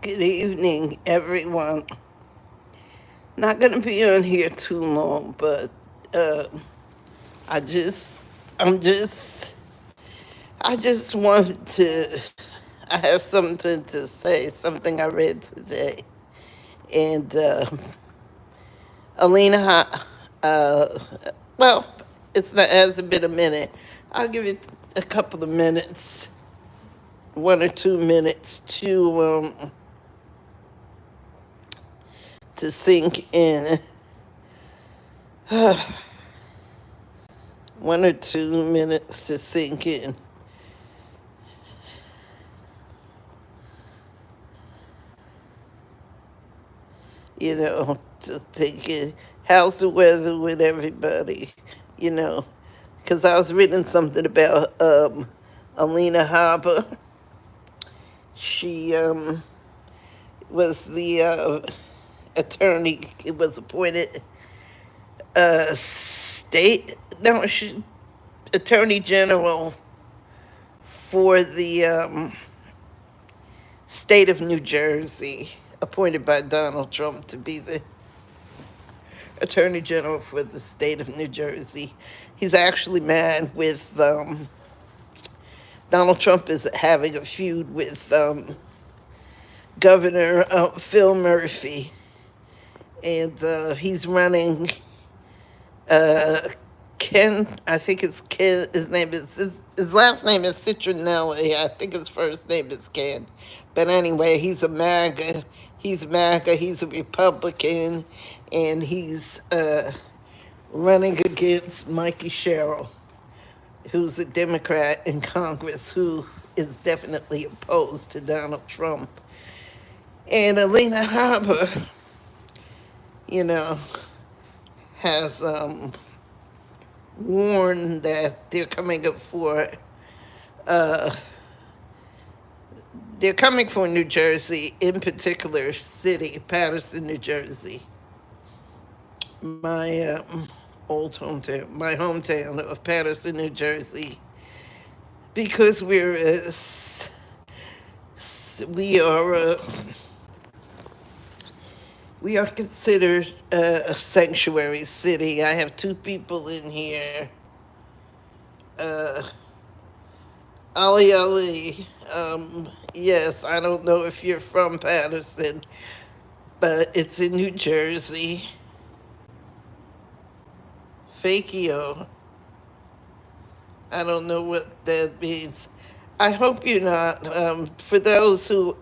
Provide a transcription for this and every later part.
Good evening, everyone. Not going to be on here too long, but uh, I just, I'm just, I just wanted to. I have something to say. Something I read today, and Alina, uh, well, it hasn't been a minute. I'll give it a couple of minutes, 1 or 2 minutes to sink in. 1 or 2 minutes to sink in. To think it, how's the weather with everybody, you know, because I was reading something about Alina Harper. She was the attorney, it was appointed state, no, she, attorney general for the state of New Jersey, appointed by Donald Trump to be the Attorney General for the state of New Jersey. He's actually mad with Donald Trump is having a feud with Governor Phil Murphy, and he's running uh, Ken. I think it's Ken. His last name is Citronelli. I think his first name is Ken. But anyway, he's a MAGA. He's MAGA. He's a Republican, and he's running against Mikey Sherrill, who's a Democrat in Congress who is definitely opposed to Donald Trump. And Alina Harper, you know, has warned that uh, they're coming for New Jersey, in particular city, Paterson, New Jersey, my old hometown, my hometown of Paterson, New Jersey, because we are we are considered a sanctuary city. I have two people in here. Uh, Ali Ali. Yes, I don't know if you're from Patterson, but it's in New Jersey. Fakio. I don't know what that means. I hope you're not. For those who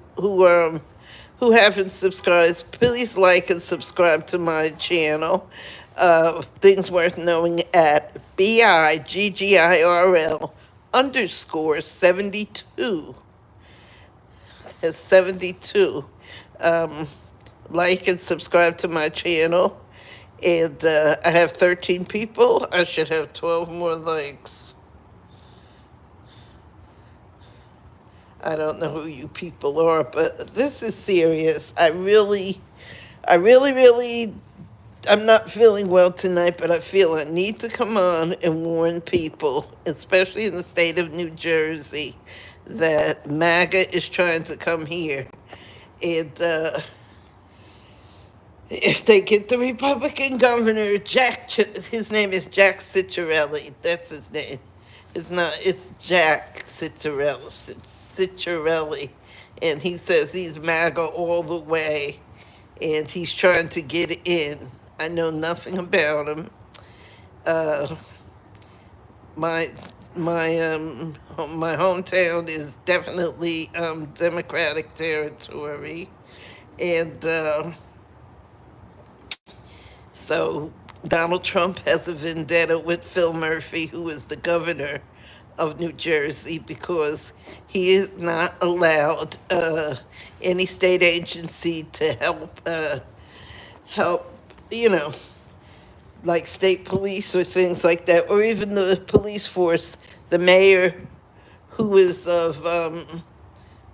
haven't subscribed, please like and subscribe to my channel. Things worth knowing at BIGGIRL underscore 72. It's 72. Um, like and subscribe to my channel. And I have 13 people. I should have 12 more likes. I don't know who you people are, but this is serious. I really, I'm not feeling well tonight, but I feel I need to come on and warn people, especially in the state of New Jersey, that MAGA is trying to come here. And if they get the Republican governor, his name is Jack Ciccarelli. That's his name. It's Jack Ciccarelli. And he says he's MAGA all the way. And he's trying to get in. I know nothing about him. Uh, my my hometown is definitely Democratic territory, and so Donald Trump has a vendetta with Phil Murphy, who is the governor of New Jersey, because he is not allowed any state agency to help, you know, like state police or things like that, or even the police force. The mayor, who is of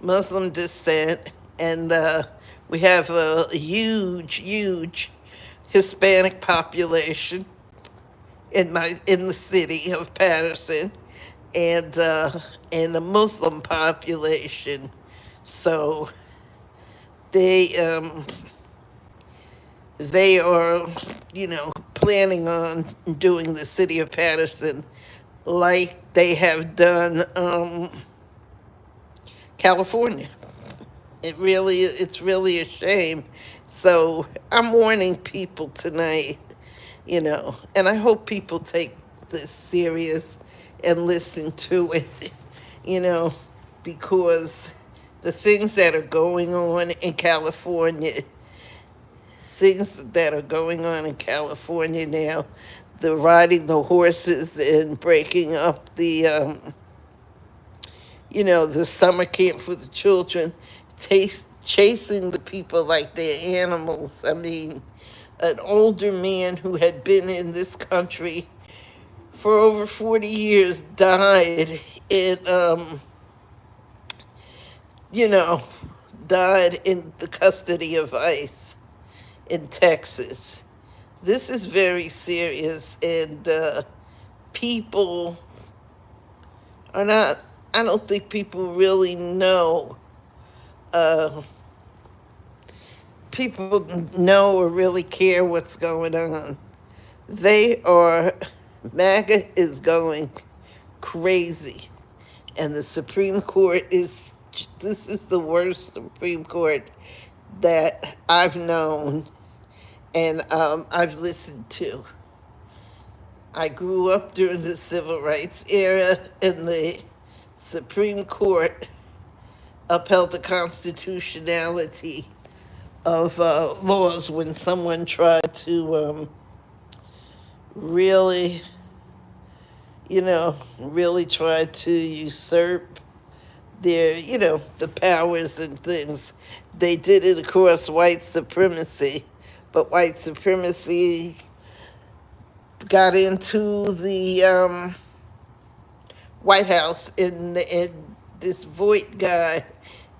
Muslim descent, and we have a huge Hispanic population in the city of Patterson, and a Muslim population. So they they are, planning on doing the city of Patterson like they have done California. It's really a shame. So I'm warning people tonight, and I hope people take this serious and listen to it, you know, because the things that are going on in California, now, the riding the horses and breaking up the summer camp for the children, chasing the people like they're animals. I mean, an older man who had been in this country for over 40 years died you know, died in the custody of ICE in Texas. This is very serious, and people are not, I don't think people really know, people know or really care what's going on. MAGA is going crazy, and the Supreme Court this is the worst Supreme Court that I've known and I've listened to. I grew up during the civil rights era, and the Supreme Court upheld the constitutionality of laws when someone tried to really, really tried to usurp their, the powers and things. They did it across white supremacy, but white supremacy got into the White House, and this Voight guy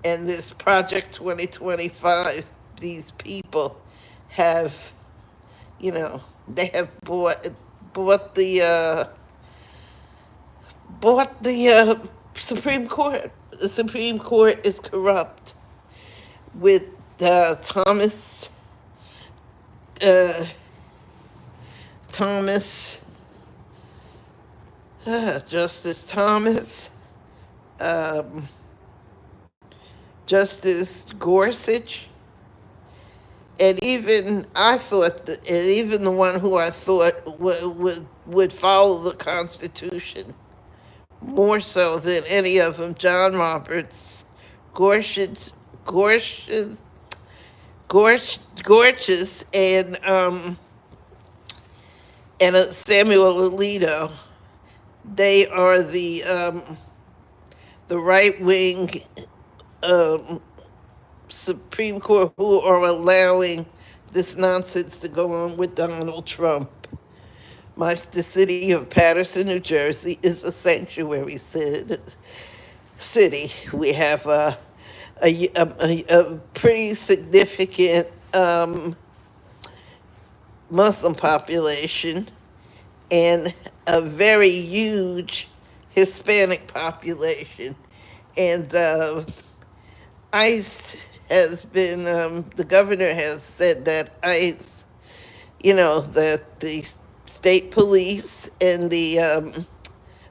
and this Project 2025, these people have, they have bought the Supreme Court. The Supreme Court is corrupt with Thomas, Justice Thomas, Justice Gorsuch, and even the one who I thought would follow the Constitution more so than any of them, John Roberts, Gorsuch, and Samuel Alito. They are the right wing Supreme Court who are allowing this nonsense to go on with Donald Trump. The city of Patterson, New Jersey, is a sanctuary city. We have a pretty significant Muslim population and a very huge Hispanic population. And ICE has been, the governor has said that ICE, that the state police and the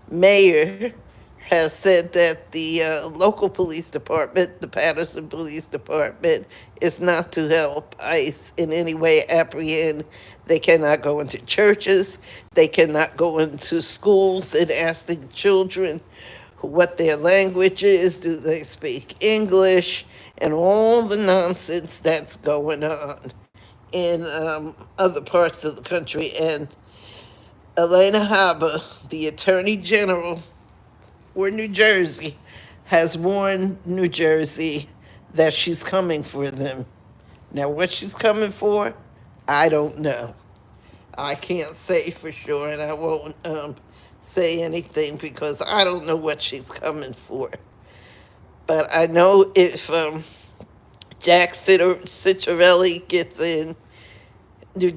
mayor has said that the local police department, the Patterson Police Department, is not to help ICE in any way apprehend. They cannot go into churches. They cannot go into schools and ask the children what their language is. Do they speak English? And all the nonsense that's going on in other parts of the country. And Elena Haber, the Attorney General for New Jersey, has warned New Jersey that she's coming for them. Now, what she's coming for, I don't know. I can't say for sure, and I won't say anything because I don't know what she's coming for. But I know if Jack Ciattarelli gets in, New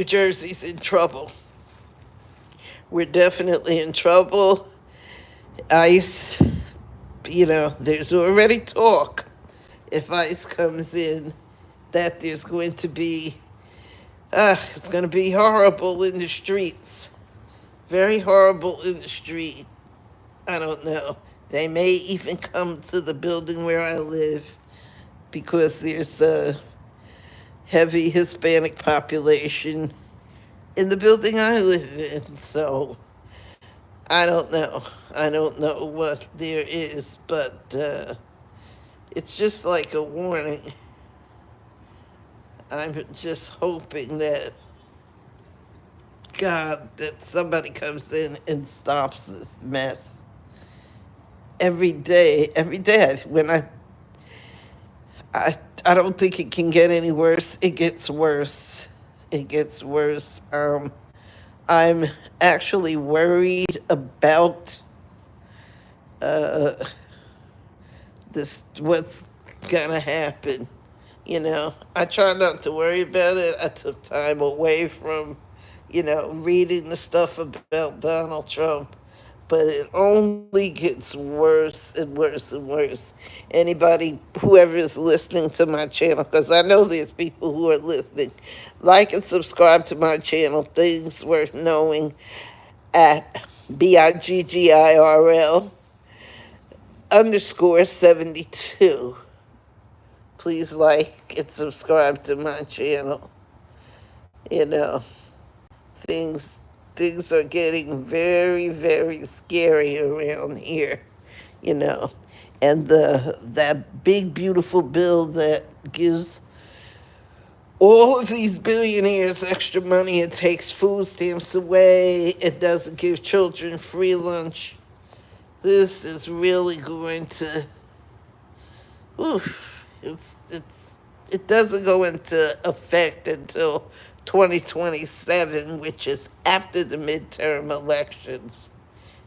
Jersey's in trouble. We're definitely in trouble. ICE, there's already talk if ICE comes in, that there's going to be, it's going to be horrible in the streets. Very horrible in the street. I don't know. They may even come to the building where I live because there's a heavy Hispanic population in the building I live in. So I don't know. I don't know what there is, but it's just like a warning. I'm just hoping that God, that somebody comes in and stops this mess. Every day, when I don't think it can get any worse. It gets worse. It gets worse. I'm actually worried about uh, this. What's gonna happen? I try not to worry about it. I took time away from, reading the stuff about Donald Trump, but it only gets worse and worse and worse. Anybody, whoever is listening to my channel, because I know there's people who are listening, like and subscribe to my channel, Things Worth Knowing, at BIGGIRL underscore 72. Please like and subscribe to my channel. You know, things things are getting very, very scary around here, you know. And that big beautiful bill that gives all of these billionaires extra money, it takes food stamps away, it doesn't give children free lunch. This is really going to, it doesn't go into effect until 2027, which is after the midterm elections.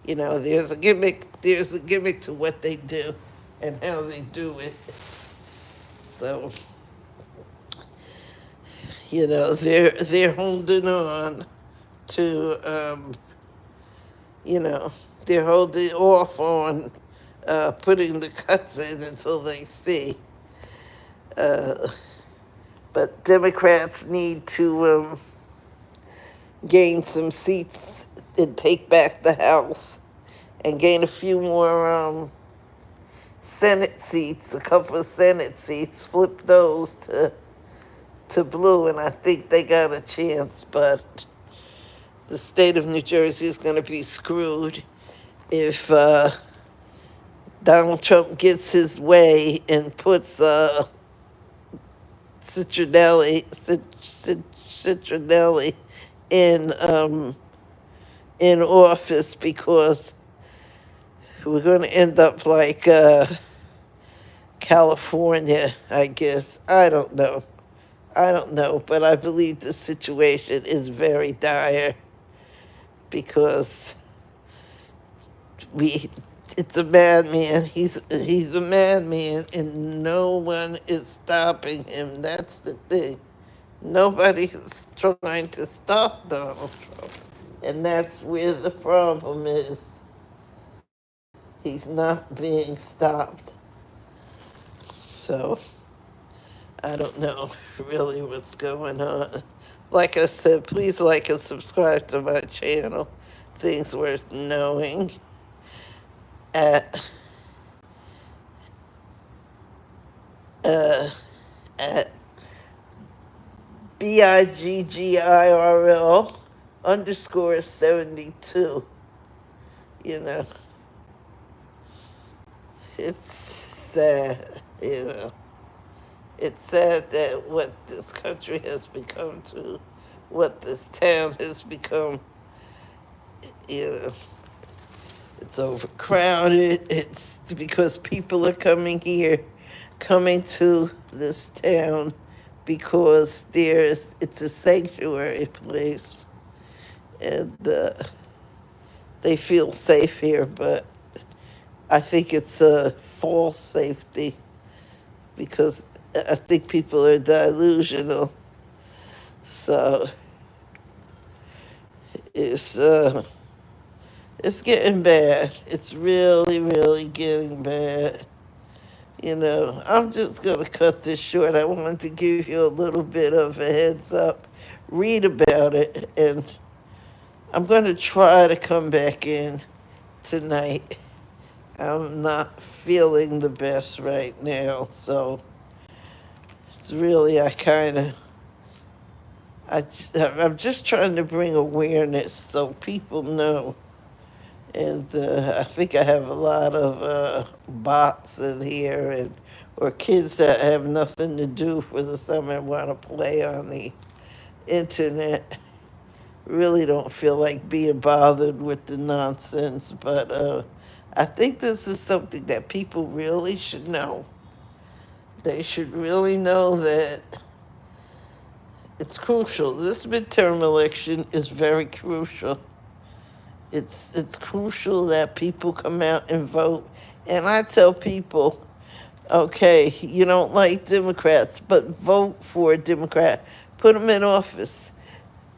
There's a gimmick to what they do and how they do it. So, they're holding on to, they're holding off on putting the cuts in until they see. But Democrats need to gain some seats and take back the House and gain a few more Senate seats, a couple of Senate seats, flip those to blue, and I think they got a chance. But the state of New Jersey is going to be screwed if Donald Trump gets his way and puts Citronelli in office, because we're going to end up like California, I guess. I don't know, but I believe the situation is very dire because it's a madman. He's a madman, and no one is stopping him. That's the thing. Nobody is trying to stop Donald Trump, and that's where the problem is. He's not being stopped. So I don't know really what's going on. Like I said, please like and subscribe to my channel, Things Worth Knowing, at at BIGGIRL underscore 72. It's sad, It's sad that what this country has become to, what this town has become. It's overcrowded. It's because people are coming to this town because it's a sanctuary place, and they feel safe here, but I think it's a false safety because I think people are delusional. So it's getting bad. It's really, really getting bad. I'm just going to cut this short. I wanted to give you a little bit of a heads up. Read about it, and I'm going to try to come back in tonight. I'm not feeling the best right now, so it's really, I'm just trying to bring awareness so people know. And I think I have a lot of bots in here, or kids that have nothing to do for the summer and want to play on the internet. Really don't feel like being bothered with the nonsense, but I think this is something that people really should know. They should really know that it's crucial. This midterm election is very crucial. It's crucial that people come out and vote. And I tell people, okay, you don't like Democrats, but vote for a Democrat. Put them in office.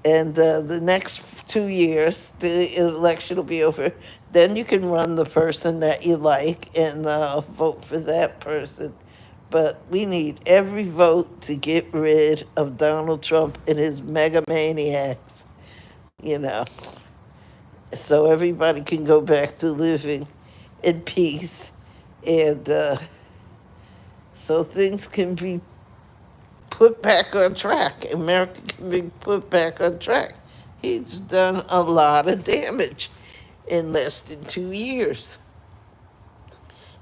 And the next 2 years, the election will be over. Then you can run the person that you like and vote for that person. But we need every vote to get rid of Donald Trump and his megamaniacs, you know, so everybody can go back to living in peace, and so things can be put back on track. America can be put back on track. He's done a lot of damage in less than 2 years.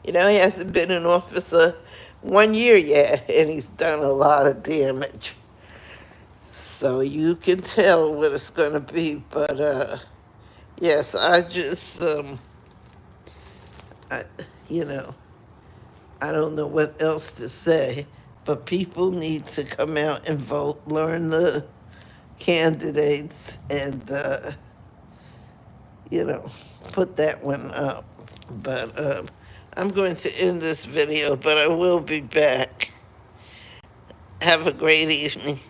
He hasn't been in office 1 year yet, and he's done a lot of damage. So you can tell what it's going to be. But yes, I, you know, I don't know what else to say, but people need to come out and vote, learn the candidates, and, put that one up. But I'm going to end this video, but I will be back. Have a great evening.